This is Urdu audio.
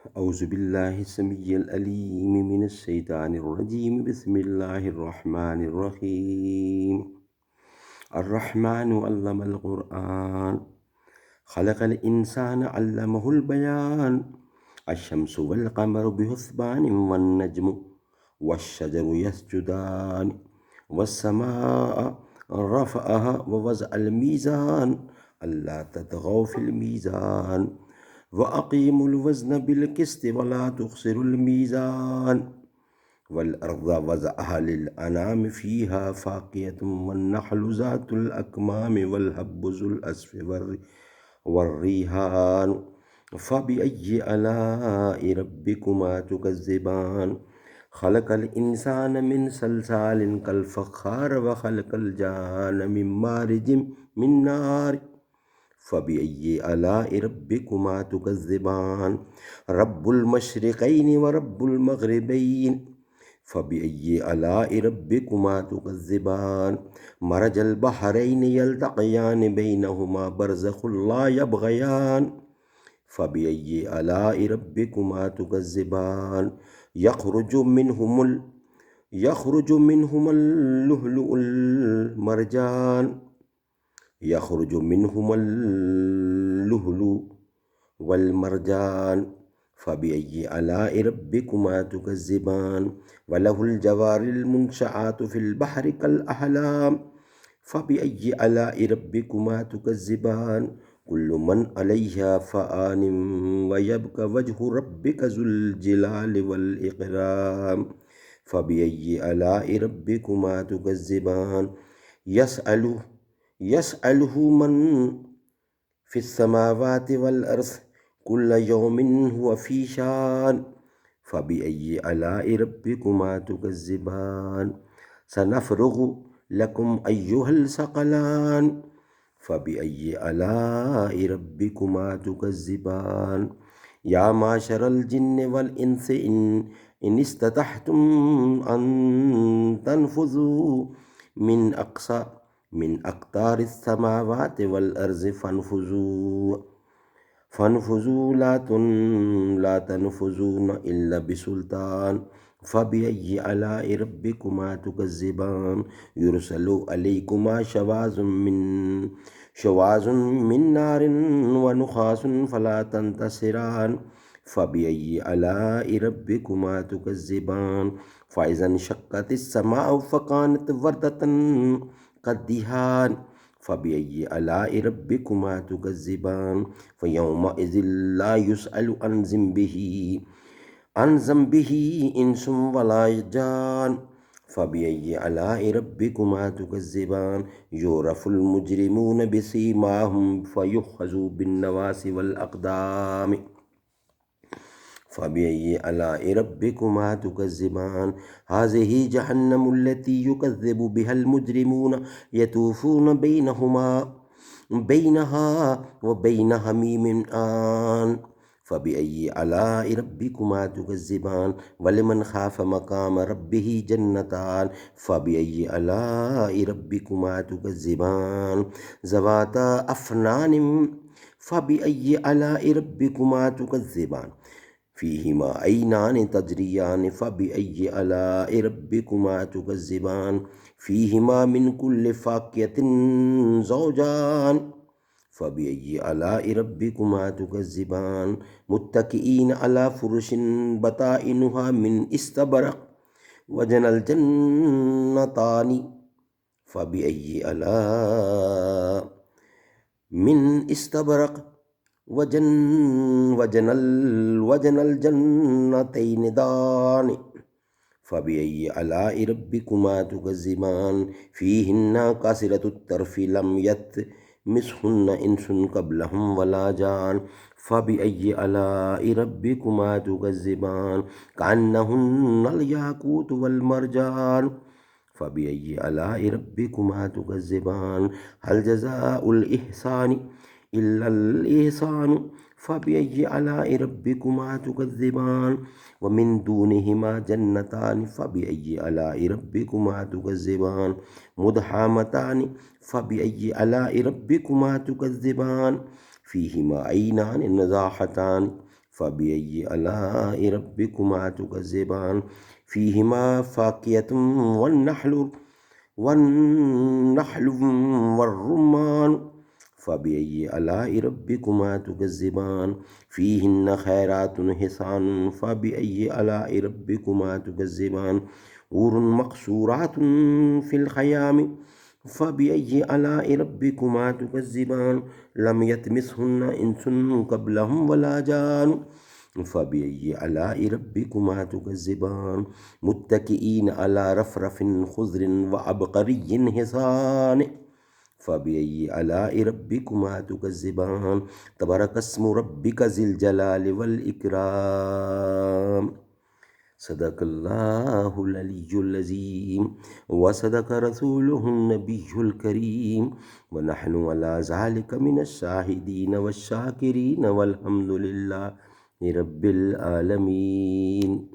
أعوذ بالله السميع العليم من الشيطان الرجيم. بسم الله الرحمن الرحيم. الرحمن علم القرآن، خلق الإنسان علمه البيان. الشمس والقمر بحسبان، والنجم والشجر يسجدان، والسماء رفعها ووضع الميزان ألا تطغوا في الميزان، وأقيموا الوزن بالقسط ولا تخسروا الميزان. والأرض وضعها للأنام فيها فاكهة والنخل ذات الأكمام والهب ذو الأسف والريحان. فبأي آلاء ربكما تكذبان؟ خلق الإنسان من صلصال كالفخار، وخلق الجان من مارج من نار. فبأي آلاء ربكما تكذبان؟ رب المشرقين ورب المغربين. فبأي آلاء ربكما تكذبان؟ مرج البحرين يلتقيان بينهما برزخ لا يبغيان. فبأي آلاء ربكما تكذبان؟ يخرج منهما اللؤلؤ المرجان. يخرج منهما اللؤلؤ والمرجان. فبأي آلاء ربكما تكذبان؟ وله الجوار المنشآت في البحر كالأعلام. فبأي آلاء ربكما تكذبان؟ كل من عليها فان، ويبقى وجه ربك ذو الجلال والإكرام. فبأي آلاء ربكما تكذبان؟ يسأله من في السماوات والأرض كل يوم هو في شان. فبأي آلاء ربكما تكذبان؟ سنفرغ لكم أيها الثقلان. فبأي آلاء ربكما تكذبان؟ يا معشر الجن والإنس إن استطعتم أن تنفذوا من أقطار السماوات والأرض فانفذوا لا تنفذون إلا بسلطان. فبأي آلاء ربكما تكذبان؟ يرسل عليكما شواظ من نار ونخاس فلا تنتصران. فبأي آلاء ربكما تكذبان؟ فإذا انشقت السماء فكانت وردة كالدهان. فبأي آلاء ربكما تكذبان؟ فيومئذ لا يسأل عن ذنبه إنس ولا جان. فبأي آلاء ربكما تكذبان؟ يعرف المجرمون بسيماهم فيؤخذوا بالنواصي والأقدام. فبأي آلاء ربكما تكذبان؟ هذه جهنم التي يكذب بها المجرمون يطوفون بينها وبين حميم آن. فبأي آلاء ربكما تكذبان؟ ولمن خاف مقام ربه جنتان. فبأي آلاء ربكما تكذبان؟ ذواتا أفنان. فبأي آلاء ربكما تكذبان؟ فيهما عينان تجريان. فبأي آلاء ربكما تكذبان؟ فيهما من كل فاكهة زوجان. فبأي آلاء ربكما تكذبان؟ متكئين على فرش بطائنها من استبرق وجنى الجنتان. فبأي آلاء من استبرق وجنى الجنتين دان. فبأي آلاء ربكما تكذبان؟ فيهن قاصرات الطرف لم يطمثهن إنس قبلهم ولا جان. فبأي آلاء ربكما تكذبان؟ كأنهن الياقوت والمرجان. فبأي آلاء ربكما تكذبان؟ هل جزاء الإحسان إلا الإحسان؟ فبأي آلاء ربكما تكذبان؟ ومن دونهما جنتان. فبأي آلاء ربكما تكذبان؟ مدحامتان. فبأي آلاء ربكما تكذبان؟ فيهما عينان نضاحتان. فبأي آلاء ربكما تكذبان فيهما فاكهة والنحل والرمان فبأي آلاء ربكما تكذبان فيهن خيرات حسان فبأي آلاء ربكما تكذبان حور مقصورات في الخيام فبأي آلاء ربكما تكذبان لم يطمثهن إنس قبلهم ولا جان فبأي آلاء ربكما تكذبان متكئين على رفرف خضر وعبقري حسان فبأي آلاء ربكما تكذبان تبارك اسم ربك ذي الجلال والإكرام صدق الله العلي العظيم وصدق رسوله النبي الكريم ونحن على ذلك من الشاهدين والشاكرين والحمد لله رب العالمين.